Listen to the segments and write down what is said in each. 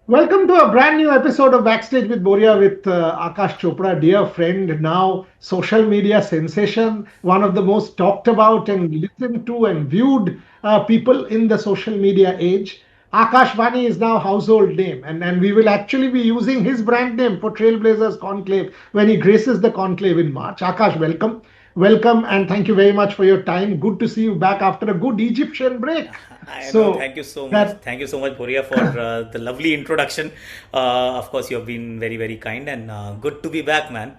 Welcome to a brand new episode of Backstage with Boria with Akash Chopra, dear friend, now social media sensation, one of the most talked about and listened to and viewed people in the social media age. Akash Vani is now household name, and we will actually be using his brand name for Trailblazers Conclave when he graces the conclave in March. Akash, welcome. Welcome, and thank you very much for your time. Good to see you back after a good Egyptian break. I know. So, Thank you so much. that Thank you so much, Boria, for the lovely introduction. Of course, you have been very, very kind and good to be back, man.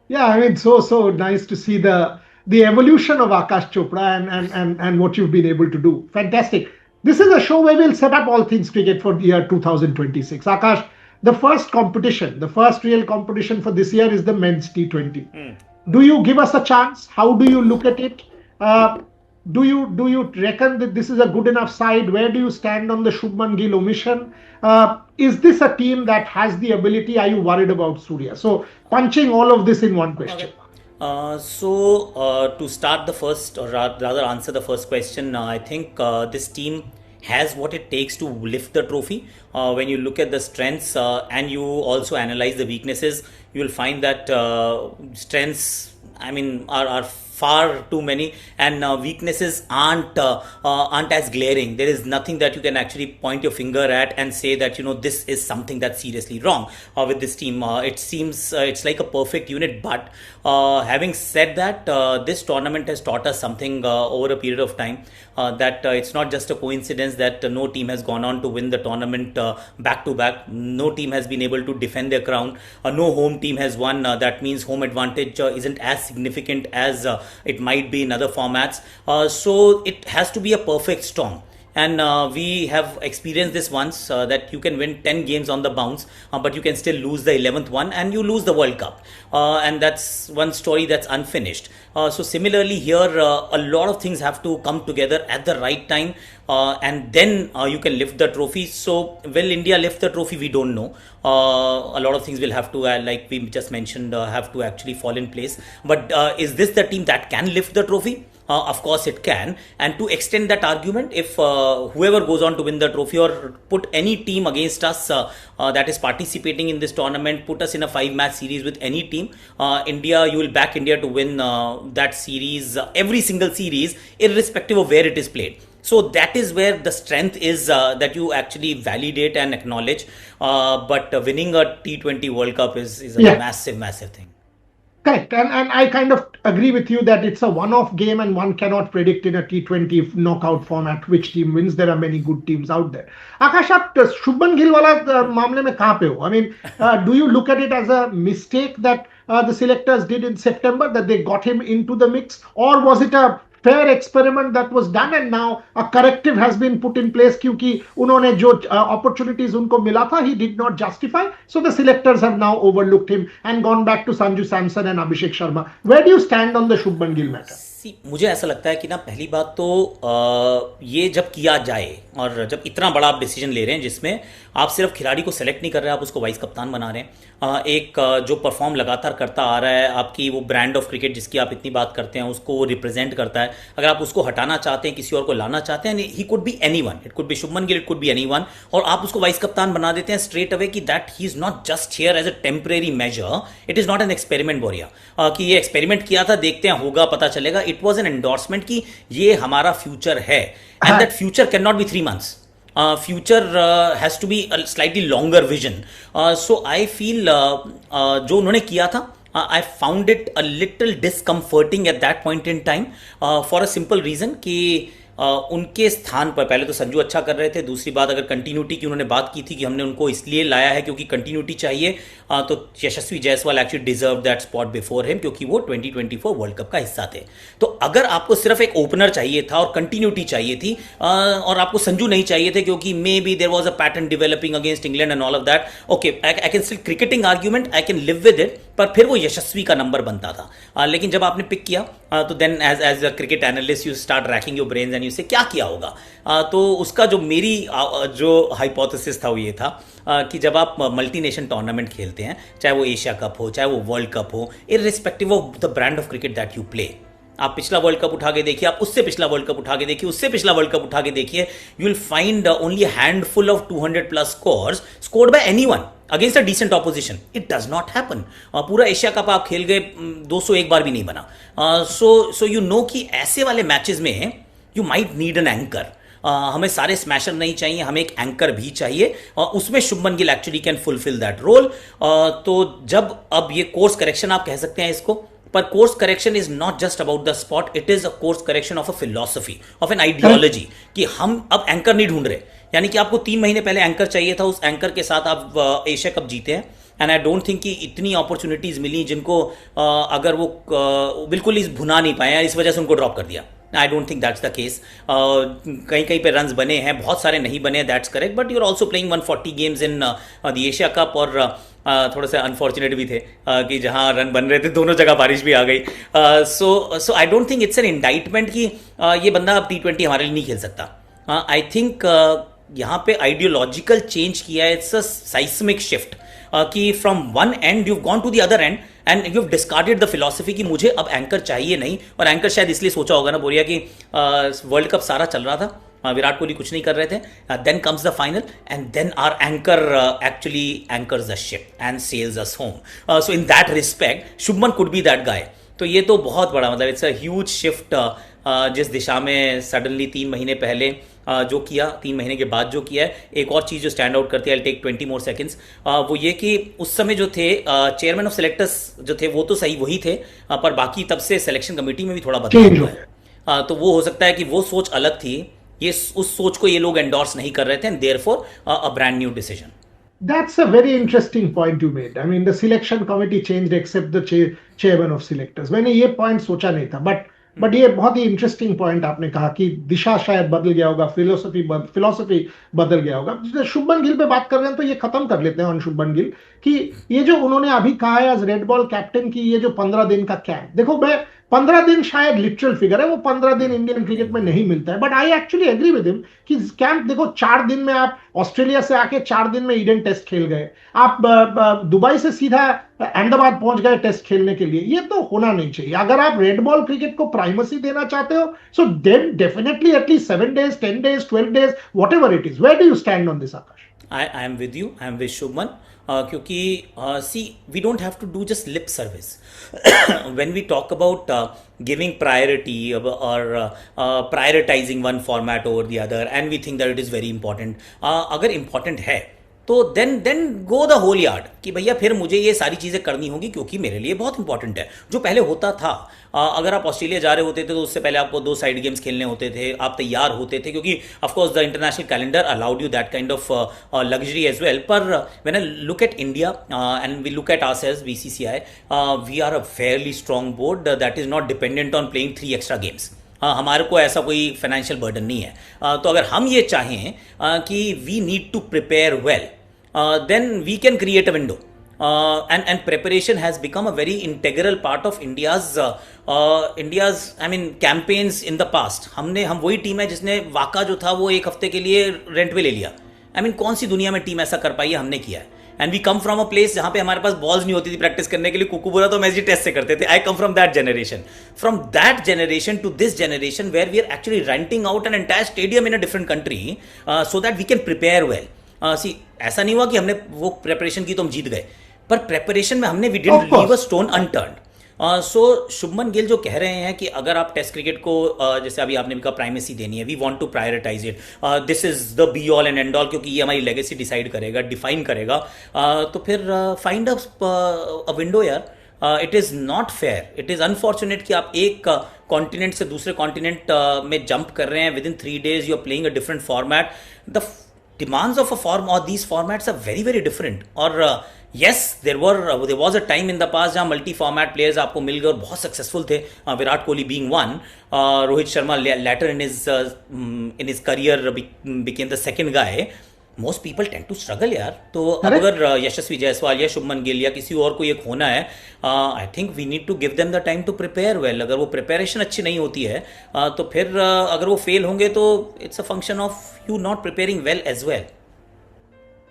Yeah, I mean, so nice to see the evolution of Akash Chopra and what you've been able to do. Fantastic. This is a show where we'll set up all things cricket for the year 2026. Akash, the first competition, the first real competition for this year is the men's T20. Do you give us a chance? How do you look at it? Uh, do you reckon that this is a good enough side? Where do you stand on the Shubman Gill omission? Is this a team that has the ability? Are you worried about Surya? So punching all of this in one question. Okay. To start the first, or rather answer the first question, I think this team has what it takes to lift the trophy. When you look at the strengths and you also analyze the weaknesses, you will find that strengths, I mean, are far too many, and weaknesses aren't as glaring. There is nothing that you can actually point your finger at and say that this is something that's seriously wrong with this team. It seems it's like a perfect unit. But having said that, this tournament has taught us something over a period of time, that it's not just a coincidence that no team has gone on to win the tournament back to back. No team has been able to defend their crown. No home team has won. That means home advantage isn't as significant as it might be in other formats. So it has to be a perfect storm. And we have experienced this once, that you can win 10 games on the bounce, but you can still lose the 11th one and you lose the World Cup. And that's one story that's unfinished. So similarly here, a lot of things have to come together at the right time, and then you can lift the trophy. So will India lift the trophy? We don't know. A lot of things will have to, like we just mentioned, have to actually fall in place. But is this the team that can lift the trophy? Of course it can. And to extend that argument, if whoever goes on to win the trophy, or put any team against us that is participating in this tournament, put us in a 5 match series with any team, India, you will back India to win that series, every single series, irrespective of where it is played. So that is where the strength is, that you actually validate and acknowledge. But winning a T20 World Cup is a Yeah. massive, massive thing. Correct. And I kind of agree with you that it's a one off game and one cannot predict in a T20 knockout format which team wins. There are many good teams out there. Akash, आप शुभमन गिल वाला मामले में कहाँ पे हो? I mean, do you look at it as a mistake that the selectors did in September, that they got him into the mix? Or was it a fair experiment that was done and now a corrective has been put in place क्योंकि उन्होंने जो opportunities उनको मिला था, he did not justify, so the selectors have now overlooked him and gone back to Sanju Samson and Abhishek Sharma. Where do you stand on the Shubman Gill matter? मुझे ऐसा लगता है कि ना, पहली बात तो ये जब किया जाए, और जब इतना बड़ा आप डिसीजन ले रहे हैं जिसमें आप सिर्फ खिलाड़ी को सेलेक्ट नहीं कर रहे हैं, आप उसको वाइस कप्तान बना रहे हैं, एक जो परफॉर्म लगातार करता आ रहा है, आपकी वो ब्रांड ऑफ क्रिकेट जिसकी आप इतनी बात करते हैं, उसको वो रिप्रेजेंट करता है, अगर आप उसको हटाना चाहते हैं, किसी और को लाना चाहते हैं, he could be anyone, it could be Shubman Gill, it could be anyone, और आप उसको वाइस कप्तान बना देते हैं स्ट्रेट अवे, कि that he is not just here as a temporary measure, it is not an experiment, Boria, कि ये एक्सपेरिमेंट किया था, देखते हैं होगा, पता चलेगा. इट वॉज एन एंडोर्समेंट कि ये हमारा फ्यूचर है, and that future can not B 3 months. Future has to be a slightly longer vision. So I feel जो उन्होंने किया था, I found it a little discomforting at that point in time, for a simple reason कि उनके स्थान पर पहले तो संजू अच्छा कर रहे थे, दूसरी बात अगर कंटिन्यूटी की उन्होंने बात की थी कि हमने उनको इसलिए लाया है क्योंकि कंटिन्यूटी चाहिए, तो Yashasvi Jaiswal actually deserve that spot before him, क्योंकि वो 2024 वर्ल्ड कप का हिस्सा थे. तो अगर आपको सिर्फ एक ओपनर चाहिए था और कंटिन्यूटी चाहिए थी, और आपको संजू नहीं चाहिए थे क्योंकि maybe there was a pattern developing against England and all of that, okay, I can still cricketing argument, I can live with it, पर फिर वो यशस्वी का नंबर बनता था. लेकिन जब आपने पिक किया, तो then as a cricket analyst you start racking your brains and you say क्या किया होगा. तो उसका जो मेरी जो हाइपोथेसिस था वो ये था, कि जब आप मल्टी नेशन टूर्नामेंट खेलते हैं, चाहे वो एशिया कप हो, चाहे वो वर्ल्ड कप हो, irrespective of the brand of cricket that you play, आप पिछला वर्ल्ड कप उठा के देखिए, आप उससे पिछला वर्ल्ड कप उठा के देखिए, उससे पिछला वर्ल्ड कप उठा के देखिए, you will find only handful of 200 plus scores scored by anyone against a decent opposition. It does not happen. पूरा एशिया कप आप खेल गए, 201 बार भी नहीं बना. सो यू नो कि ऐसे वाले मैचेस में you might need an anchor. हमें सारे स्मैशर नहीं चाहिए, हमें एक एंकर भी चाहिए, और उसमें Shubman Gill actually can fulfil that role. तो जब अब ये कोर्स करेक्शन आप कह सकते हैं इसको, पर course correction is not just about the spot, it is a course correction of a philosophy, of an ideology, कि हम अब एंकर नहीं ढूंढ रहे. यानी कि आपको 3 महीने पहले एंकर चाहिए था, उस एंकर के साथ आप एशिया कप जीते हैं. एंड आई डोंट थिंक कि इतनी अपॉर्चुनिटीज मिली जिनको अगर वो बिल्कुल इस भुना नहीं पाए, इस वजह से उनको ड्रॉप कर दिया. आई don't think that's the case. कहीं कहीं पे रन्स बने हैं, बहुत सारे नहीं बने, that's correct, but you are also playing 140 games in the Asia cup. और थोड़े से अनफॉर्चुनेट भी थे कि जहां रन बन रहे थे दोनों जगह बारिश भी आ गई. So I don't think it's an indictment कि ये बंदा अब T20 हमारे लिए नहीं खेल सकता. आई थिंक यहाँ पे आइडियोलॉजिकल चेंज किया है. इट्स अ साइस्मिक शिफ्ट कि from one end you gone to the other end and you discarded the philosophy कि मुझे अब एंकर चाहिए नहीं. और एंकर शायद इसलिए सोचा होगा ना बोरिया कि वर्ल्ड कप सारा चल रहा था, विराट कोहली कुछ नहीं कर रहे थे, then comes the final and then our anchor actually anchors the ship and sails us home. So in that respect Shubman could be that guy. तो ये तो बहुत बड़ा मतलब इट्स अ ह्यूज शिफ्ट जिस दिशा में सडनली 3 महीने पहले जो किया, 3 महीने के बाद जो किया है. एक और चीज़ जो स्टैंड आउट करती है, आई टेक 20 मोर सेकंड्स, वो ये कि उस समय जो थे चेयरमैन ऑफ सिलेक्टर्स जो थे वो तो सही वही थे, पर बाकी तब से सिलेक्शन कमेटी में भी थोड़ा बदलाव हुआ है. तो वो हो सकता है कि वो सोच अलग थी, ये उस सोच को ये लोग एंडोर्स नहीं कर रहे थे, and therefore a brand new decision. That's a very interesting point you made. I mean, the selection committee changed except the chairman of selectors. मैंने ये point सोचा नहीं था, but ये बहुत ही इंटरेस्टिंग पॉइंट आपने कहा कि दिशा शायद बदल गया होगा, फिलोसफी बदल गया होगा. शुभमन गिल पे बात कर रहे हैं तो ये खत्म कर लेते हैं ऑन शुभमन गिल कि ये जो उन्होंने अभी कहा है एज रेड बॉल कैप्टन की ये जो 15 दिन का कैंप, देखो मैं 15 दिन शायद लिटरल फिगर है, वो 15 दिन इंडियन क्रिकेट में नहीं मिलता है, but I actually agree with him कि कैंप देखो 4 दिन में आप ऑस्ट्रेलिया से आके 4 दिन में ईडन टेस्ट खेल गए, आप दुबई से सीधा अहमदाबाद पहुंच गए टेस्ट खेलने के लिए. ये तो होना नहीं चाहिए. अगर आप रेड बॉल क्रिकेट को प्राइमेसी देना चाहते हो, so then definitely at least 7 days, 10 days, 12 days, whatever it is. Where do you stand on this, Akash? I am with you. I am with Shubman. क्योंकि see, we don't have to do just lip service. When we talk about giving priority or prioritizing one format over the other, and we think that it is very important. अगर important है तो then go the whole yard कि भैया फिर मुझे ये सारी चीज़ें करनी होगी क्योंकि मेरे लिए बहुत इंपॉर्टेंट है. जो पहले होता था, अगर आप ऑस्ट्रेलिया जा रहे होते थे तो उससे पहले आपको 2 साइड गेम्स खेलने होते थे, आप तैयार होते थे क्योंकि of course the international calendar allowed you that kind of luxury as well. पर when I look at India and we look at ourselves BCCI, we are a fairly strong board that is not dependent on playing 3 extra games. हाँ, हमारे को ऐसा कोई financial burden नहीं है. तो अगर हम ये चाहें कि we need to prepare well, then we can create a window, and preparation has become a very integral part of India's I mean campaigns in the past. हम वही टीम है जिसने वाका जो था वो 1 हफ्ते के लिए रेंट पे ले लिया. I mean कौन सी दुनिया में टीम ऐसा कर पाई है, हमने किया है. And we come from a place जहां पे हमारे पास बॉल्स नहीं होती थी प्रैक्टिस करने के लिए. कुकुबुरा तो मैच टेस्ट से करते थे. I come from that generation to this generation where we are actually renting out an entire stadium in a different country so that we can prepare well. See ऐसा नहीं हुआ कि हमने वो प्रेपरेशन की तो हम जीत गए, पर प्रेपरेशन में हमने we didn't leave a stone unturned. So Shubman Gill जो कह रहे हैं कि अगर आप टेस्ट क्रिकेट को जैसे अभी आपने भी कहा प्राइमेसी देनी है, we want to prioritise it, this is the be all and end all, क्योंकि ये हमारी लेगेसी डिसाइड करेगा, डिफाइन करेगा, तो फिर फाइंड अ विंडो यार. It is not fair, it is unfortunate कि आप एक कॉन्टिनेंट से दूसरे कॉन्टिनेंट में जंप कर रहे हैं. Within 3 days you are playing a different format. The demands of a form or these formats are very very different. और yes, there was a time in the past जहाँ multi format players आपको मिल गए और बहुत successful थे, Virat Kohli being one, Rohit Sharma later in his career became the second guy. Most people tend to struggle यार. तो अगर यशस्वी जायसवाल या शुभमन गिल या किसी और को ये होना है, I think we need to give them the time to prepare well. अगर वो प्रिपरेशन अच्छी नहीं होती है तो फिर अगर वो फेल होंगे तो it's a function of you not preparing well as well.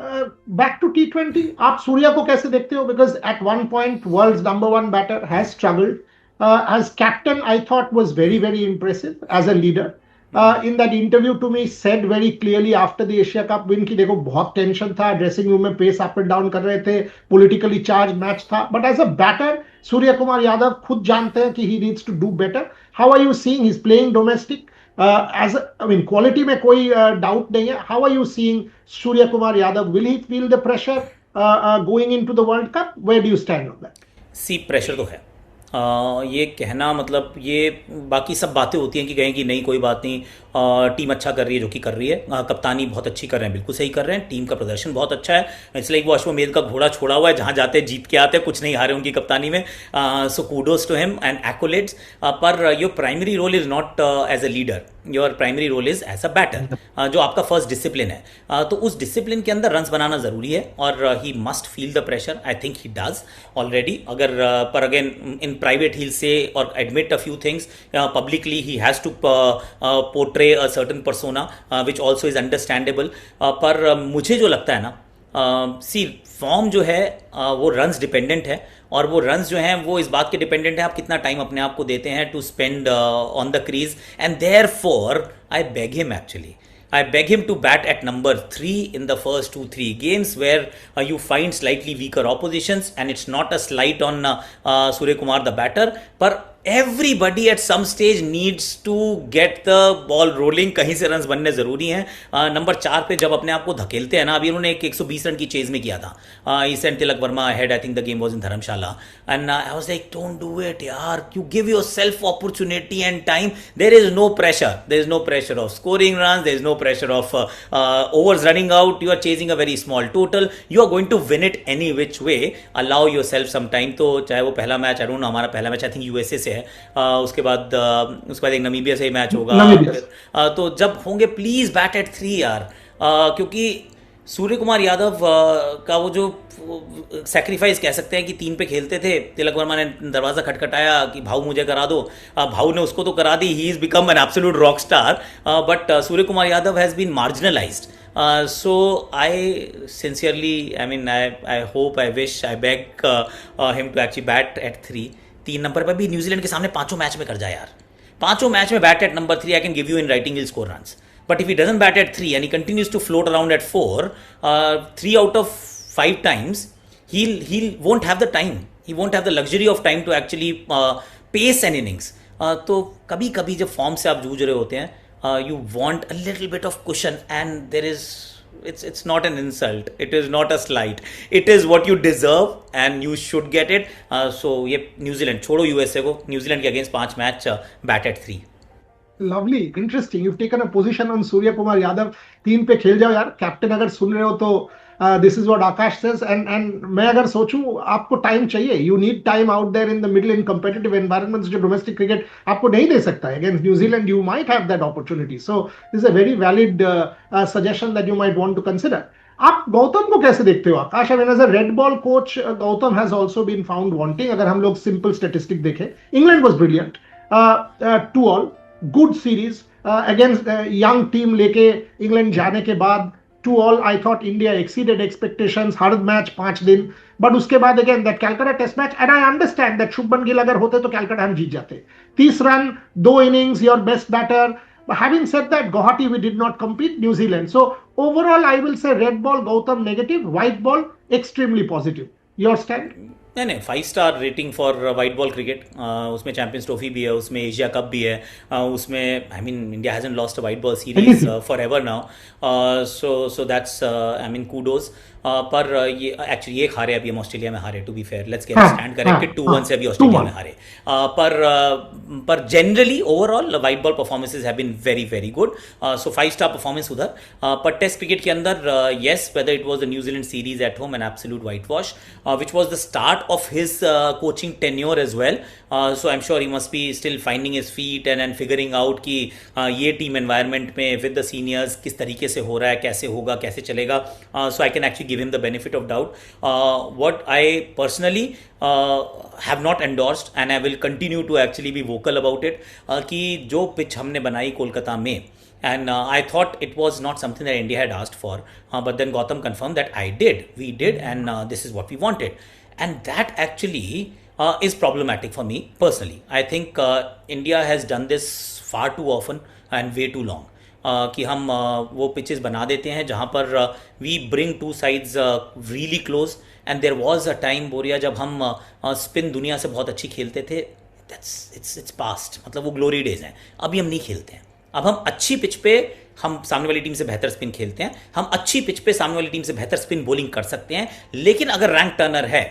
Back to T20, आप सूर्या को कैसे देखते हो? Because at one point world's number 1 batter has struggled. As captain, I thought was very, very impressive as a leader. In that interview to me said very clearly after the Asia Cup win कि देखो बहुत tension था, dressing room में pace up and down कर रहे थे, politically charge match था, but as a batter Surya Kumar Yadav खुद जानते हैं कि he needs to do better. How are you seeing his playing domestic? As I mean quality में कोई डाउट नहीं है. How are you seeing Surya Kumar Yadav? Will he feel the pressure going into the world cup? Where do you stand on that? See pressure तो है. ये कहना मतलब ये बाकी सब बातें होती हैं कि कहें कि नहीं कोई बात नहीं, टीम अच्छा कर रही है जो कि कर रही है, कप्तानी बहुत अच्छी कर रहे हैं, बिल्कुल सही कर रहे हैं, टीम का प्रदर्शन बहुत अच्छा है, इसलिए वो अश्वमेध का घोड़ा छोड़ा हुआ है, जहाँ जाते हैं जीत के आते हैं, कुछ नहीं हारे उनकी कप्तानी में. So kudos to him and accolades. पर your primary role is not as a leader, your primary role is as a batter, जो आपका फर्स्ट डिसिप्लिन है. तो उस डिसिप्लिन के अंदर रन्स बनाना जरूरी है और he must feel the pressure. I think he does already. अगर पर again in private he'll say or admit a few things, publicly he has to portray a certain persona, which also is understandable. पर मुझे जो लगता है ना, सी form जो है वो रन्स डिपेंडेंट है और वो रन्स जो हैं वो इस बात के डिपेंडेंट है आप कितना टाइम अपने आप को देते हैं to spend on the crease. And therefore I beg him actually, I beg him to bat at number 3 in the first 2-3 games where you find slightly weaker oppositions, and it's not a slight on Surya Kumar the batter, but everybody at some stage needs to get the ball rolling. कहीं से runs बनने ज़रूरी हैं. Number 4 पे जब अपने आप को धकेलते हैं ना, अभी उन्होंने एक 120 रन की चेज में किया था, he sent Tilak Varma ahead. I think the game was in Dharamshala and I was like don't do it यार, you give yourself opportunity and time. There is no pressure, there is no pressure of scoring runs, there is no pressure of overs running out. You are chasing a very small total, you are going to win it any which way. Allow yourself some time. तो चाहे वो पहला match, I don't know, हमारा पहला match I think USA से है, उसके बाद एक नमीबिया से ही मैच होगा. तो जब होंगे प्लीज बैट एट 3 यार, क्योंकि सूर्य कुमार यादव का वो जो सेक्रीफाइस कह सकते हैं कि 3 पे खेलते थे, तिलक वर्मा ने दरवाज़ा खटखटाया कि भाऊ मुझे करा दो, भाऊ ने उसको तो करा दी, he is become an absolute rock star, but Surya Kumar Yadav has been marginalised. So I sincerely, I mean, I hope, I wish, I beg him to actually bat at 3. 3 number पर भी न्यूजीलैंड के सामने 5 मैच में कर जाए यार, 5 मैच में bat at number 3. I can give you in writing he'll score runs. But if he doesn't bat at 3 and he continues to float around at 4, 3 out of 5 times, he won't have the time. He won't have the luxury of time to actually pace an innings. तो कभी कभी जब form से आप जूझ रहे होते हैं, you want a little bit of cushion, and there is, it's not an insult, it is not a slight, it is what you deserve and you should get it. So ये New Zealand छोड़ो, USA को, New Zealand के against 5 match, bat at 3. Lovely, interesting. You've taken a position on Surya Kumar Yadav. 3 पे खेल जाओ यार. Captain अगर सुन रहे हो तो this is what Akash says. And मैं अगर सोचूं, आपको टाइम चाहिए. You need time out there in the middle in competitive environments, जो डोमेस्टिक क्रिकेट आपको नहीं दे सकता है. Against New Zealand you might have that opportunity. So this is a very valid suggestion that you might want to consider. आप गौतम को कैसे देखते हो Akash? I mean as a red ball coach, Gautam has also been found wanting. अगर हम लोग simple statistic देखें, England was brilliant, 2-all good series against young team लेके इंग्लैंड जाने के बाद. 2-all आई थॉट इंडिया एक्सीडेड एक्सपेक्टेशंस. हर मैच 5 दिन, बट उसके बाद again that Calcutta test match, and I understand that Shubman Gill अगर होते तो कैलकाटा हम जीत जाते. 30 run, 2 innings, your best batter. Having said that, Guwahati we did not compete, New Zealand. So overall, I will say red ball Gautam negative, white ball extremely positive. Your stand? नहीं 5 star rating for white ball cricket. उसमें champions trophy भी है, उसमें Asia cup भी है, उसमें I mean India hasn't lost a white ball series for ever now. So that's I mean kudos. पर ये एक्चुअली एक हारे, अभी हम ऑस्ट्रेलिया में हारे, to be fair, let's get stand corrected, 2-1 से अभी ऑस्ट्रेलिया में हारे. पर generally overall white ball performances have been very very good. So 5 star performance उधर. पर टेस्ट क्रिकेट के अंदर yes, whether it was the New Zealand series at home, an absolute whitewash, which was the start of his coaching tenure as well. So I'm sure he must be still finding his feet and figuring out कि ये team environment में with the seniors किस तरीके से हो रहा है, कैसे होगा, कैसे चलेगा. So I can actually give him the benefit of doubt. What I personally have not endorsed and I will continue to actually be vocal about it, कि जो pitch हमने बनाई कोलकाता में, and I thought it was not something that India had asked for, but then Gautam confirmed that we did, and this is what we wanted. And that actually is problematic for me personally. I think India has done this far too often and way too long. कि हम वो pitches बना देते हैं जहाँ पर we bring two sides really close. And there was a time Boria जब हम स्पिन दुनिया से बहुत अच्छी खेलते थे. दैट्स इट्स पास्ट, मतलब वो ग्लोरी डेज हैं. अभी हम नहीं खेलते हैं. अब हम अच्छी पिच पे हम सामने वाली टीम से बेहतर स्पिन खेलते हैं. हम अच्छी पिच पे सामने वाली टीम से बेहतर स्पिन बॉलिंग कर सकते हैं. लेकिन अगर रैंक टर्नर है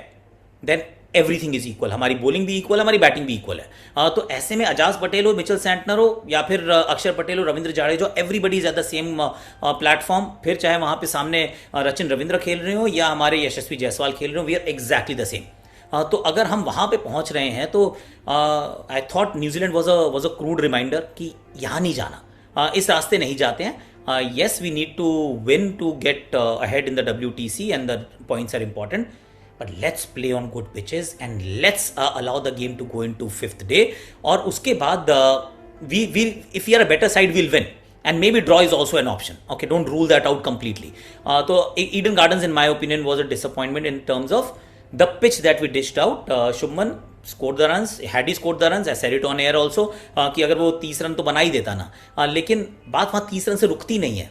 देन एवरीथिंग इज इक्वल. हमारी बॉलिंग भी इक्वल है, हमारी बैटिंग भी इक्वल है. तो ऐसे में अजाज पटेल हो, मिचेल सैंटनर हो, या फिर अक्षर पटेल हो, Ravindra Jadeja, everybody is at the same platform. फिर चाहे वहां पे सामने रचिन रविंद्र खेल रहे हो या हमारे यशस्वी जायसवाल खेल रहे हो, we are exactly the same. तो अगर हम वहां पे पहुंच रहे हैं तो I thought New Zealand was a crude reminder कि यहाँ नहीं जाना. इस रास्ते नहीं जाते हैं. Yes, we need to win to get ahead in the WTC, and the points are important. But let's play on good pitches and let's allow the game to go into fifth day. और उसके बाद if we are a better side, we'll win. And maybe draw is also an option. Okay, don't rule that out completely. So Eden Gardens, in my opinion, was a disappointment in terms of the pitch that we dished out. Shubman scored the runs, had he scored the runs, I said it on air also, कि अगर वो 30 run तो बना ही देता ना. लेकिन बात वहाँ 30 रन से रुकती नहीं है.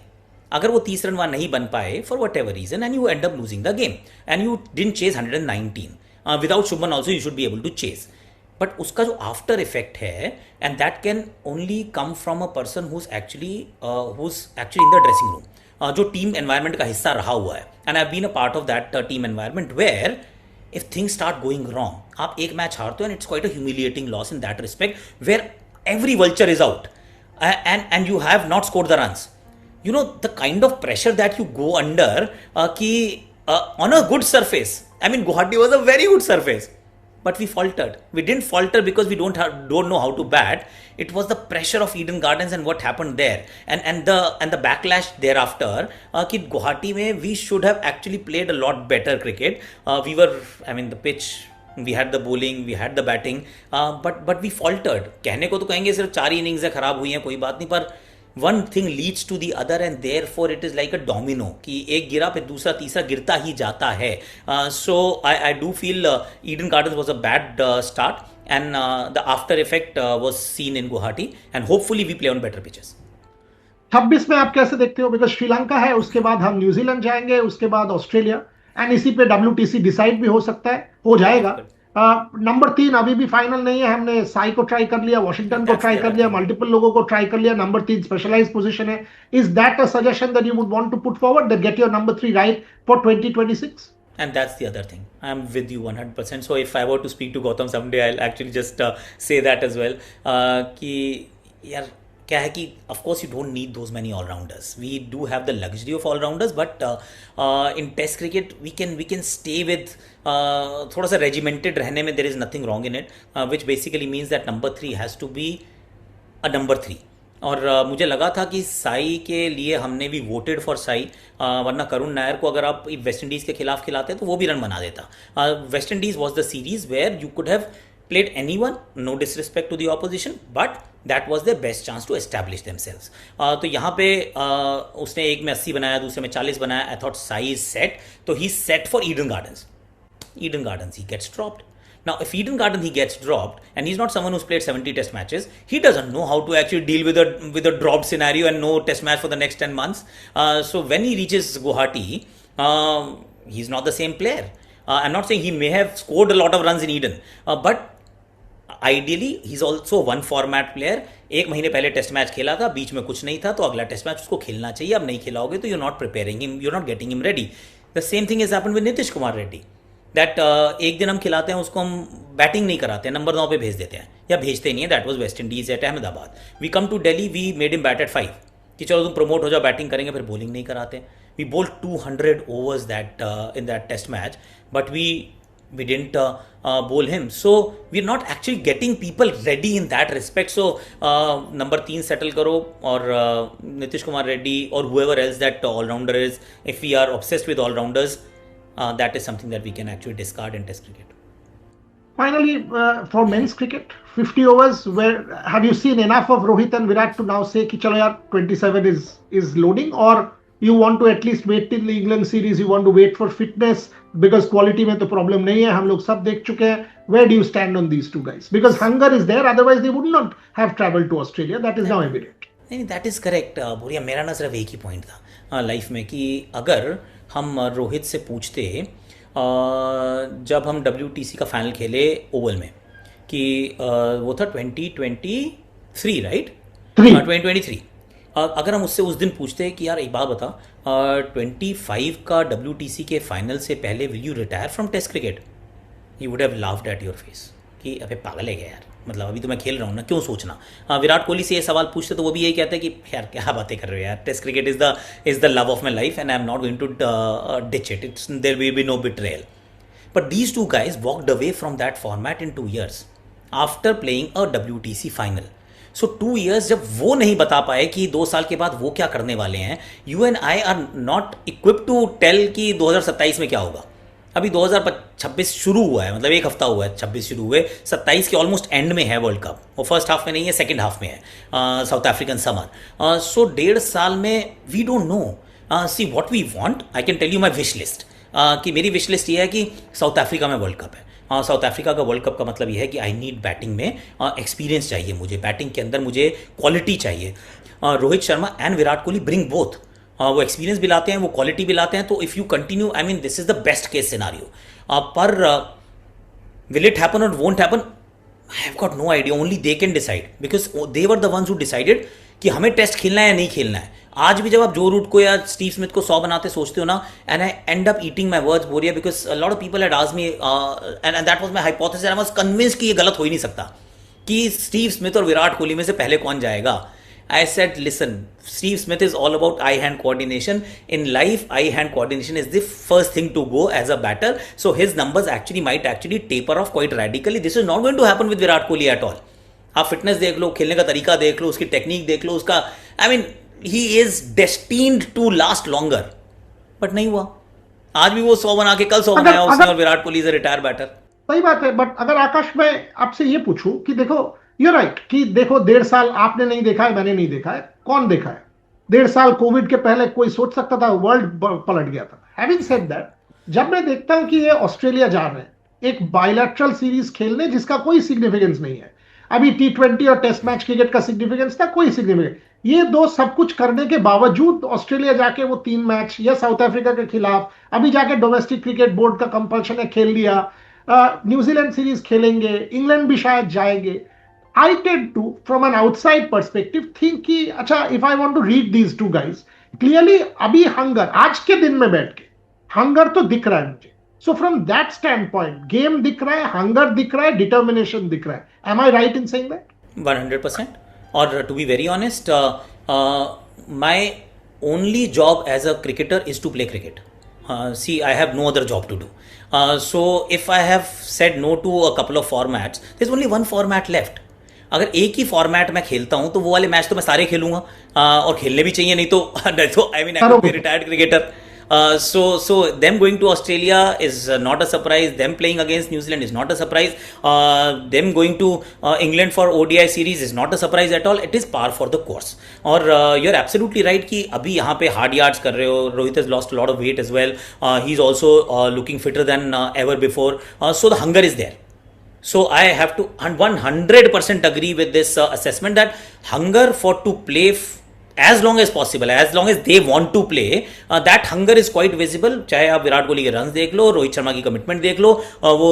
अगर वो 30 रन वहाँ नहीं बन पाए for whatever reason and you end up losing the game and you didn't chase 119. Without Shubman also you should be able to chase. But उसका जो आफ्टर इफेक्ट है, and that can only come from a person who is actually in the dressing room, जो team environment का हिस्सा रहा हुआ है. And I have been a part of that team environment where if things start going wrong, आप एक match हारते हो and it's quite a humiliating loss in that respect, where every vulture is out and you have not scored the runs. You know the kind of pressure that you go under, कि on a good surface, I mean Guwahati was a very good surface, but we faltered. We didn't falter because we don't know how to bat. It was the pressure of Eden Gardens and what happened there, and the backlash thereafter. कि Guwahati में we should have actually played a lot better cricket. The pitch, we had the bowling, we had the batting, but we faltered. कहने को तो कहेंगे सिर्फ 4 innings खराब हुई हैं, कोई बात नहीं, पर one thing leads to the other and therefore it is like a domino कि एक गिरा फिर दूसरा तीसरा गिरता ही जाता है. So I do feel Eden Gardens was a bad start, and the after effect was seen in Guwahati, and hopefully we play on better pitches. 26 में आप कैसे देखते हो? बिकॉज श्रीलंका है, उसके बाद हम न्यूजीलैंड जाएंगे, उसके बाद ऑस्ट्रेलिया, एंड इसी पे WTC डिसाइड भी हो सकता है, हो जाएगा. नंबर 3 अभी भी फाइनल नहीं है. हमने साई को ट्राई कर लिया, वॉशिंगटन को ट्राई कर लिया, मल्टीपल लोगों को ट्राई कर लिया. नंबर 3 स्पेशलाइज्ड पोजीशन है. Is that a suggestion that you would want to put forward, that get your number 3 right for 2026? And that's the other thing. I'm with you 100%. So if I were to speak to Gautam someday, I'll actually just say that as well. कि यार क्या है कि of course you don't need those many all-rounders. We do have the luxury of all-rounders, but in Test cricket we can stay with थोड़ा सा regimented रहने में. There is nothing wrong in it, which basically means that number 3 has to be a number 3. और मुझे लगा था कि साई के लिए हमने भी वोटेड फॉर साई, वरना करुण नायर को अगर आप वेस्ट इंडीज़ के खिलाफ खिलाते तो वो भी रन बना देता. West Indies was the series where you could have played anyone, no disrespect to the opposition, but that was their best chance to establish themselves. तो यहाँ पे उसने एक में 80 बनाया, दूसरे में 40 बनाया. I thought Sai is set, तो he's set for Eden Gardens. Eden Gardens, he gets dropped. Now, if Eden Garden he gets dropped, and he's not someone who's played 70 test matches, he doesn't know how to actually deal with a dropped scenario and no test match for the next 10 months. So when he reaches Guwahati, he's not the same player. I'm not saying he may have scored a lot of runs in Eden, but ideally he is also one format player. एक महीने पहले test match खेला था, बीच में कुछ नहीं था, तो अगला टेस्ट मैच उसको खेलना चाहिए. अब नहीं खिलाओगे तो you not preparing him, you not getting him ready. The same thing is happened with Nitish Kumar Reddy, that एक दिन हम खिलाते हैं उसको, हम बैटिंग नहीं कराते, नंबर 9 पे भेज देते हैं या भेजते नहीं है. That was West Indies at Ahmedabad. We come to Delhi, we made him bat at 5 कि चलो तुम प्रमोट हो जाओ, बैटिंग करेंगे. फिर बॉलिंग नहीं कराते. We bowled 200 overs that in that test match, but we didn't bowl him. So we're not actually getting people ready in that respect. So number 3 settle karo, or Nitish Kumar Reddy or whoever else that all-rounder is. If we are obsessed with all-rounders, that is something that we can actually discard in Test cricket. Finally, for men's cricket, 50 overs, have you seen enough of Rohit and Virat to now say कि चलो यार 27 is loading, or You want to at least wait till the England series. You want to wait for fitness because quality में तो problem नहीं है. हम लोग सब देख चुके हैं. Where do you stand on these two guys? Because hunger is there. Otherwise, they would not have traveled to Australia. That is now evident. नहीं, दैट इज़ करेक्ट भूरिया. मेरा ना सिर्फ एक ही पॉइंट था लाइफ में कि अगर हम रोहित से पूछते जब हम WTC का फाइनल खेले ओवल में कि वो था 2023 राइट, 2023. अगर हम उससे उस दिन पूछते कि यार एक बात बता, 25 का WTC के फाइनल से पहले will you retire from test cricket, he would have laughed at your face कि अबे पागल है क्या यार, मतलब अभी तो मैं खेल रहा हूँ ना, क्यों सोचना. विराट कोहली से ये सवाल पूछते तो वो भी यही कहते हैं कि यार क्या बातें कर रहे हो यार, test cricket is the love of my life and I am not going to ditch it, it's there will be no betrayal. But these two guys walked away from that format in 2 years after playing a WTC final. So 2 years जब वो नहीं बता पाए कि 2 साल के बाद वो क्या करने वाले हैं, you and I are not equip to tell कि 2027 में क्या होगा. अभी 2026 शुरू हुआ है, मतलब एक हफ्ता हुआ है 26 शुरू हुए, 27 के ऑलमोस्ट एंड में है वर्ल्ड कप. वो फर्स्ट हाफ में नहीं है, सेकंड हाफ में है, साउथ अफ्रीकन समर. सो 1.5 साल में we don't know. See what we want, I can tell you my wish list. कि मेरी विश लिस्ट ये है कि साउथ अफ्रीका में वर्ल्ड कप है. साउथ अफ्रीका का वर्ल्ड कप का मतलब ये है कि आई नीड बैटिंग में एक्सपीरियंस चाहिए मुझे, बैटिंग के अंदर मुझे क्वालिटी चाहिए. Rohit Sharma and Virat Kohli bring both. वो एक्सपीरियंस भी लाते हैं, वो क्वालिटी भी लाते हैं. तो if you continue, I mean this is the best case scenario. पर विल इट हैपन और won't happen, I have got no idea. Only they can decide because they were the ones who decided कि हमें test खेलना है या नहीं खेलना है. आज भी जब आप जो रूट को या स्टीव स्मिथ को 100 बनाते सोचते हो ना, and I end up eating my words Boria because a lot of people had asked me and that was my hypothesis. I was convinced कि ये गलत हो ही नहीं सकता कि स्टीव स्मिथ और विराट कोहली में से पहले कौन जाएगा. I said, listen, Steve Smith is all about eye-hand coordination. In life, eye-hand coordination is the first thing to go as a batter. So his numbers might actually taper off quite radically. This is not going to happen with Virat Kohli at all. आप fitness देख लो, खेलने का तरीका देख लो, उसकी technique देख लो, उसका I mean he is destined to last longer. But नहीं हुआ. आज भी वो 100 बना के कल 100 बनाया उसने, और Virat Kohli is a retire batter. सही बात है. बट अगर आकाश मैं आपसे ये पूछूं कि देखो, यू राइट कि देखो 1.5 साल आपने नहीं देखा है, मैंने नहीं देखा है, कौन देखा है? 1.5 साल कोविड के पहले कोई सोच सकता था? वर्ल्ड पलट गया था. हैविंग सेड दैट, जब मैं देखता हूं कि ये ऑस्ट्रेलिया जा रहे हैं एक बायलैटरल सीरीज खेलने जिसका कोई सिग्निफिकेंस नहीं है, अभी T20 और टेस्ट मैच क्रिकेट का सिग्निफिकेंस था, कोई सिग्निफिकेंस, ये दो सब कुछ करने के बावजूद ऑस्ट्रेलिया जाके वो 3 मैच या साउथ अफ्रीका के खिलाफ अभी जाके डोमेस्टिक क्रिकेट बोर्ड का कंपल्शन है खेल लिया, न्यूजीलैंड सीरीज खेलेंगे, इंग्लैंड भी शायद जाएंगे. I tend to, from an outside perspective, think कि अच्छा, if I want to read these two guys, clearly अभी हंगर आज के दिन में बैठ के हंगर तो दिख रहा है मुझे. So from that standpoint, game दिख रहा है, हंगर दिख रहा है, डिटर्मिनेशन दिख रहा है. Am I right in saying that? 100%. और to be very honest, my only job as a cricketer is to play cricket. See, I have no other job to do. So if I have said no to a couple of formats, there's only one format left. अगर एक ही format में खेलता हूं तो वो वाले match तो मैं सारे खेलूंगा, और खेलने भी चाहिए, नहीं तो I mean I would be retired cricketer. So them going to Australia is not a surprise. Them playing against New Zealand is not a surprise. Them going to England for ODI series is not a surprise at all. It is par for the course. और you're absolutely right कि अभी यहाँ पे hard yards कर रहे हो. Rohit has lost a lot of weight as well. He's also looking fitter than ever before. So the hunger is there. So I have to 100% agree with this assessment that hunger for to play as long as possible, as long as they want to play, that hunger is quite visible. चाहे आप विराट कोहली के runs देख लो, रोहित शर्मा की commitment देख लो, वो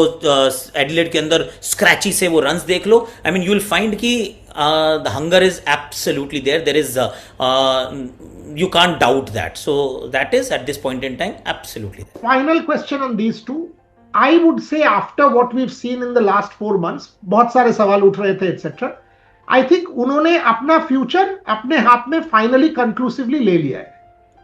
Adelaide के अंदर scratchy से वो रन्स देख लो. I mean you will find कि the hunger is absolutely there. There is you can't doubt that. So that is at this point in time absolutely there. Final question on these two. I would say after what we've seen in the last 4 months, बहुत सारे सवाल उठ रहे थे etc. I think उन्होंने अपना future अपने हाथ में फाइनली कंक्लूसिवली ले लिया है.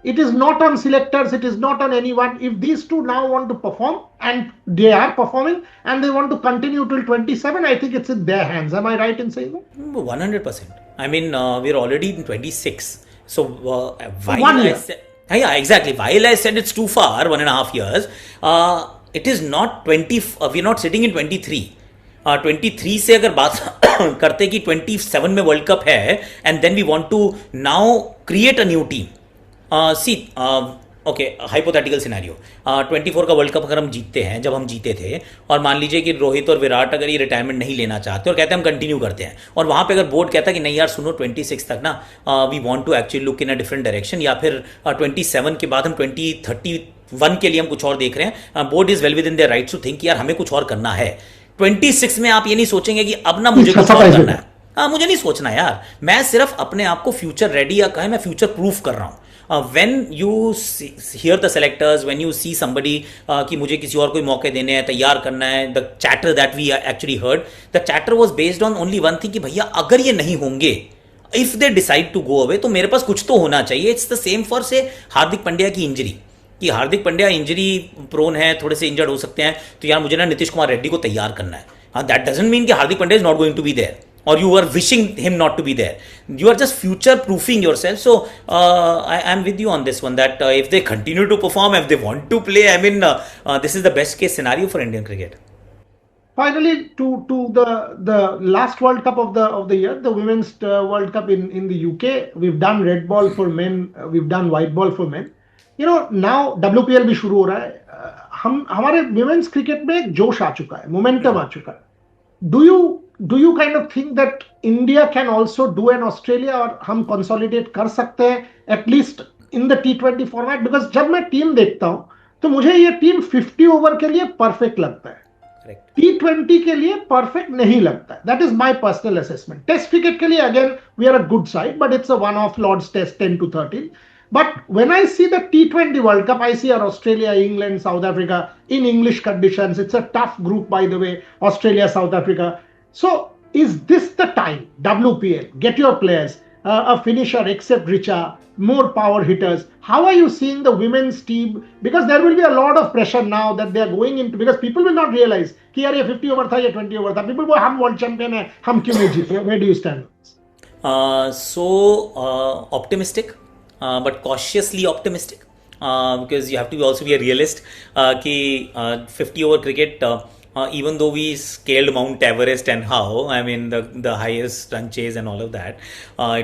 It is not on selectors, it is not on anyone. If these two now want to perform, and they are performing, and they want to continue till 27, I think it's in their hands. Am I right in saying that? 100%. I mean, we're already in 26. So while 1 year. Yeah, exactly. While I said it's too far, 1.5 years, it is not 20. We're not sitting in 23. 23 से अगर बात करते कि 27 में world cup है, and then we want to now create a new team. See okay, hypothetical scenario, 24 का world cup अगर हम जीतते हैं, जब हम जीते थे, और मान लीजिए कि रोहित और विराट अगर ये रिटायरमेंट नहीं लेना चाहते और कहते हैं हम कंटिन्यू करते हैं, और वहाँ पे अगर बोर्ड कहता है कि नहीं यार सुनो 26 तक ना we want to actually look in a different direction, या फिर 27 के बाद हम 2031 के लिए हम कुछ और देख रहे हैं, board is well within their rights to think यार हमें कुछ और करना है। 26 में आप ये नहीं सोचेंगे कि अब ना मुझे कुछ और करना है। हाँ, मुझे नहीं सोचना यार, मैं सिर्फ अपने आप को फ्यूचर रेडी या कहें मैं फ्यूचर प्रूफ कर रहा हूँ। when you hear the selectors, when you see somebody कि मुझे किसी और कोई मौके देने हैं, तैयार करना है, the chatter that we actually heard, the chatter was based on only one thing कि भैया अगर ये नहीं होंगे, if they decide to go away, तो मेरे पास कुछ तो होना चाहिए। इट्स द सेम फॉर से हार्दिक पांड्या की इंजरी, कि हार्दिक पांड्या इंजरी प्रोन है, थोड़े से इंजर्ड हो सकते हैं, तो यार मुझे ना नीतीश कुमार रेड्डी को तैयार करना है। हाँ, दैट डजंट मीन कि Hardik Pandya is not going to be there or you are wishing him not to be there. You are just future proofing yourself. So I am with you on this one, that if they continue to perform, if they want to play, I mean this is the best case scenario for Indian cricket. Finally, to the last World Cup of the year, the Women's World Cup in the UK, we've done red ball for men, we've done white ball for men. You know, now WPL भी शुरू हो रहा है, हम हमारे women's cricket में एक जोश आ चुका है, momentum आ चुका है। Do you kind of think that India can also do an Australia, और हम consolidate कर सकते हैं at least in the T20 format? Because जब मैं टीम देखता हूं तो मुझे ये टीम 50 ओवर के लिए परफेक्ट लगता है, T20 के लिए परफेक्ट नहीं लगता है। That is my personal assessment. Test cricket के लिए again we are a good side, but it's a one off Lord's test 10 to 13. But when I see the T20 World Cup, I see our Australia, England, South Africa in English conditions. It's a tough group, by the way, Australia, South Africa. So is this the time, WPL, get your players, a finisher except Richa, more power hitters? How are you seeing the women's team? Because there will be a lot of pressure now that they are going into, because people will not realize कि यार ये 50 over था, ये 20 over था। People will, हम world champion हैं, हम क्यों नहीं जीते? Where do you stand? So optimistic, but cautiously optimistic, because you have to also be a realist, कि 50 over cricket, even though we scaled Mount Everest and how, I mean the highest run chase and all of that,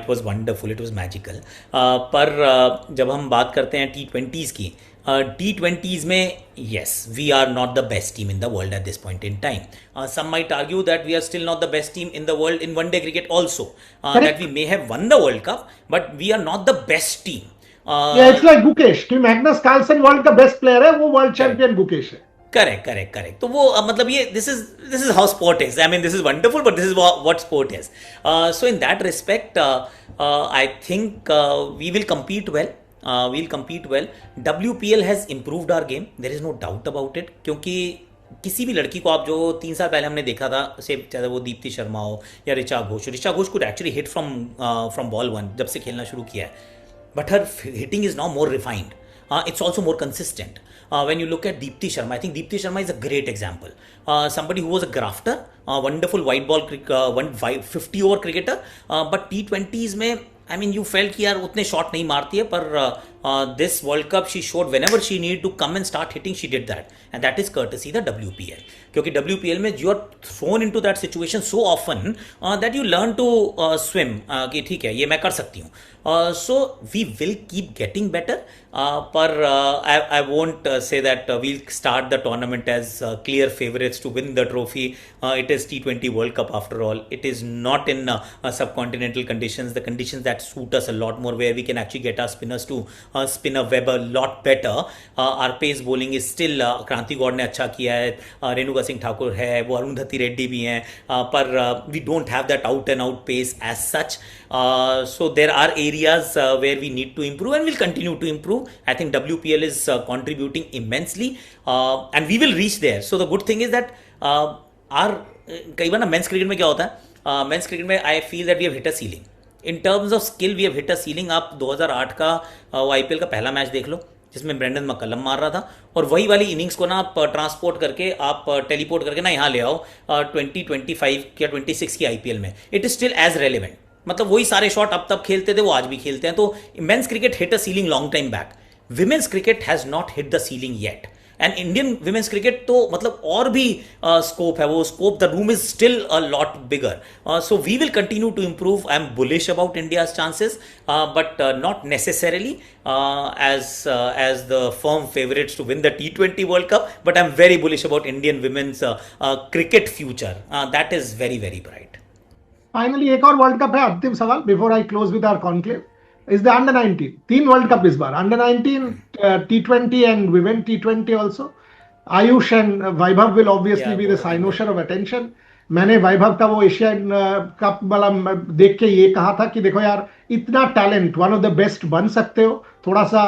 it was wonderful, it was magical. पर जब हम बात करते हैं T20s की, T20s में yes, we are not the best team in the world at this point in time. Some might argue that we are still not the best team in the world in one day cricket also, that we may have won the World Cup, but we are not the best team. Yeah, it's like Gukesh कि Magnus Carlsen world का best player है, वो world champion Gukesh है। Correct. तो वो मतलब ये this is how sport is. I mean this is wonderful, but this is what sport is. So in that respect I think we will compete well. We'll compete well. WPL has improved our game. There is no doubt about it. क्योंकि किसी भी लड़की को आप जो 3 साल पहले हमने देखा था, से चाहे वो दीप्ति शर्मा हो या Richa Ghosh could actually hit from ball one जब से खेलना शुरू किया है, but her hitting is now more refined. It's also more consistent. When you look at Deepti Sharma, I think Deepti Sharma is a great example. Somebody who was a grafter, wonderful white ball 50 over cricketer, but T20s में I mean you felt कि यार उतने shot नहीं मारती है, पर this World Cup she showed whenever she needed to come and start hitting, she did that, and that is courtesy the WPL. क्योंकि WPL में you are thrown into that situation so often that you learn to swim, कि ठीक है ये मैं कर सकती हूँ. So we will keep getting better, पर I won't say that we'll start the tournament as clear favorites to win the trophy. It is T20 World Cup after all. It is not in subcontinental conditions, the conditions that suit us a lot more, where we can actually get our spinners to spin a web a lot better. Our pace bowling is still क्रांति गौड़ ने अच्छा किया है, रेणुका सिंह ठाकुर है, वो अरुंधति रेड्डी भी हैं, पर we don't have that out and out pace as such. So there are areas where we need to improve, and we'll continue to improve. I think WPL is contributing immensely, and we will reach there. So the good thing is that our कई बार ना mains cricket में क्या होता है, men's cricket में I feel that we have hit a ceiling in terms of skill, we have hit a ceiling. आप 2008 का IPL का पहला मैच देख लो, जिसमें ब्रेंडन मक्कलम मार रहा था, और वही वाली इनिंग्स को ना आप ट्रांसपोर्ट करके, आप टेलीपोर्ट करके ना यहाँ ले आओ 2025 या 26 की IPL में, it is still as relevant. मतलब वही सारे शॉट अब तब खेलते थे, वो आज भी खेलते हैं. तो men's cricket hit a ceiling long time back. Women's cricket has not hit the ceiling yet. And Indian women's cricket तो मतलब और भी स्कोप है, वो scope, the room is still a lot bigger. So we will continue to improve. I'm bullish about India's chances, but not necessarily as the firm favorites to win the T20 World Cup. But I'm very bullish about Indian women's cricket future. That is very, very bright. Finally एक और world cup है, अंतिम सवाल before I close with our conclave. Is the under 19 तीन world cup इस बार, under 19 T20 and women T20 also. Ayush and Vaibhav will obviously be the cynosure of attention. मैंने वैभव का वो एशियन कप वाला देख के ये कहा था कि देखो यार, इतना talent, one of the best बन सकते हो, थोड़ा सा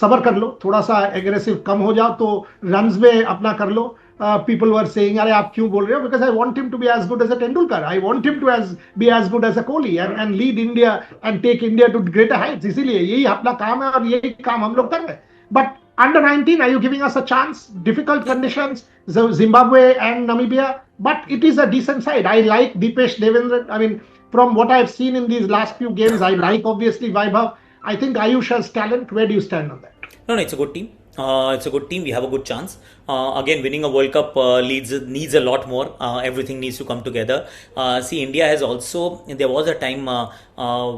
सबर कर लो, थोड़ा सा एग्रेसिव कम हो जाओ तो रन्स में अपना कर लो. People were saying, अरे आप क्यों बोल रहे हो? Because I want him to be as good as a Tendulkar. I want him to be as good as a Kohli and lead India and take India to greater heights. इसीलिए यही अपना काम है और यही काम हम लोग कर रहे हैं. But under 19, are you giving us a chance? Difficult conditions, Zimbabwe and Namibia, but it is a decent side. I like Deepesh Devendran. I mean, from what I've seen in these last few games, I like obviously Vaibhav. I think Ayush has talent. Where do you stand on that? No, it's a good team. It's a good team. We have a good chance. Again, winning a World Cup needs a lot more. Everything needs to come together. See, India has also. There was a time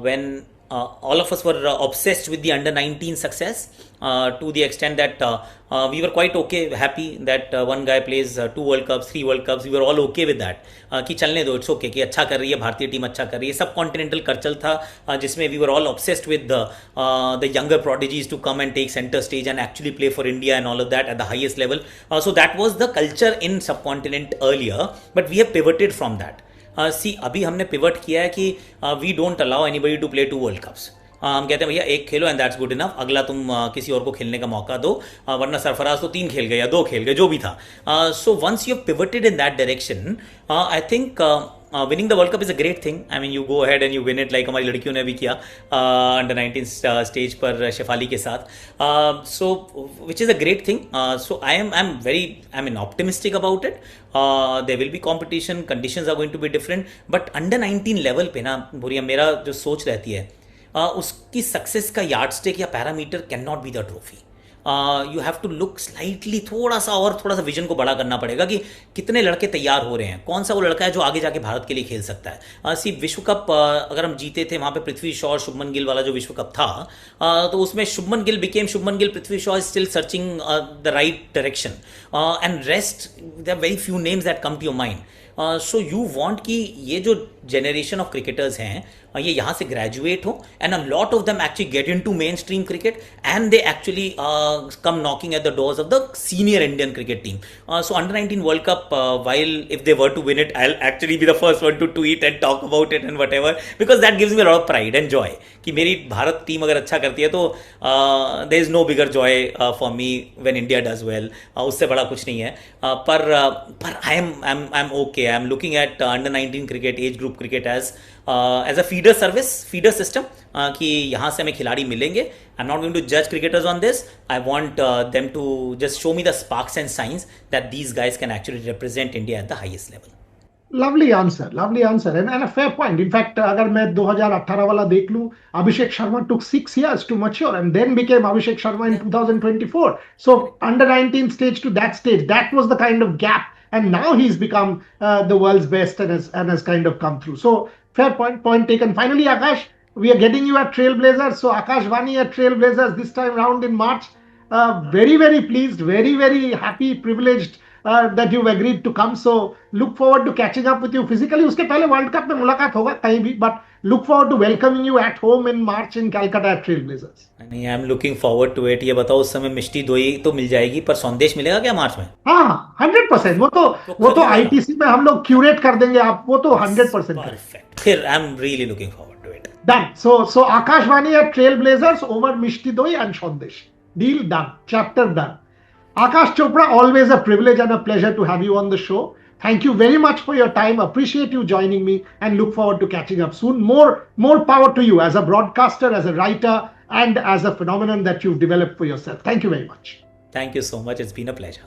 when all of us were obsessed with the under 19 success to the extent that we were quite okay, happy that one guy plays 2 World Cups, 3 World Cups. We were all okay with that. कि चलने दो, it's okay, कि अच्छा कर रही है भारतीय team, अच्छा कर रही है. सब कॉन्टिनेंटल कल्चर था जिसमें we were all obsessed with the younger prodigies to come and take center stage and actually play for India and all of that at the highest level. So that was the culture in subcontinent earlier, but we have pivoted from that. See अभी हमने pivot किया है कि we don't allow anybody to play 2 world cups. हम कहते हैं भैया एक खेलो एंड दैट्स गुड इनफ, अगला तुम किसी और को खेलने का मौका दो, वरना सरफराज तो 3 खेल गए या 2 खेल गए, जो भी था. So once you have pivoted in that direction, I think winning the World Cup is a great thing. I mean, you go ahead and you win it like हमारी लड़कियों ने भी किया under 19 stage पर शेफाली के साथ. So which is a great thing. So I'm optimistic about it. There will be competition, conditions are going to be different, but under 19 level पे ना भूरिया मेरा जो सोच रहती है, उसकी सक्सेस का यार्ड स्टिक या parameter can not be the trophy. You have to look slightly, थोड़ा सा विजन को बड़ा करना पड़ेगा कि कितने लड़के तैयार हो रहे हैं, कौन सा वो लड़का है जो आगे जाके भारत के लिए खेल सकता है. सी विश्व कप अगर हम जीते थे, वहाँ पे पृथ्वी शॉ और शुभमन गिल वाला जो विश्व कप था, तो उसमें Shubman Gill, Prithvi Shaw is still searching the right direction and rest there are very few names that come to your mind. So you want कि ये जो जनरेशन ऑफ क्रिकेटर्स हैं ये यहाँ से ग्रेजुएट हो and a lot of them actually get into main stream cricket and they actually come knocking at the doors of the senior Indian cricket team. So under 19 world cup, while if they were to win it, I'll actually be the first one to tweet and talk about it and whatever, because that gives me a lot of pride and joy कि मेरी Bharat team अगर अच्छा करती है तो there is no bigger joy for me when India does well. उससे बड़ा कुछ नहीं है. पर I'm okay. I'm looking at under 19 cricket, age group cricket as a feeder service, feeder system, कि यहाँ से हमें खिलाड़ी मिलेंगे. I'm not going to judge cricketers on this. I want them to just show me the sparks and signs that these guys can actually represent India at the highest level. Lovely answer and a fair point. In fact, अगर मैं 2018 वाला देख लूं, Abhishek Sharma took 6 years to mature and then became Abhishek Sharma in 2024. So under 19 stage to that stage, that was the kind of gap, and now he's become the world's best and has kind of come through. So fair point taken. Finally, Akash, we are getting you at Trailblazers. So Akash Vani at Trailblazers this time round in March. Very, very pleased, very, very happy, privileged that you've agreed to come. So look forward to catching up with you physically. उसके पहले world cup में मुलाकात होगा कहीं भी, but look forward to welcoming you at home in March in Calcutta at Trailblazers. नहीं, I am looking forward to it. ये बताओ उस समय मिष्टी दोई तो मिल जाएगी, पर संदेश मिलेगा क्या मार्च में? हाँ, 100%. वो तो ITC में हम लोग क्यूरेट कर देंगे, आप वो तो 100% परफेक्ट. फिर I am really looking forward to it. Done. So Akash Vani at Trailblazers over Mishti Doi and Sandesh. Deal done. Chapter done. Akash Chopra, always a privilege and a pleasure to have you on the show. Thank you very much for your time. Appreciate you joining me and look forward to catching up soon. More power to you as a broadcaster, as a writer, and as a phenomenon that you've developed for yourself. Thank you very much. Thank you so much. It's been a pleasure.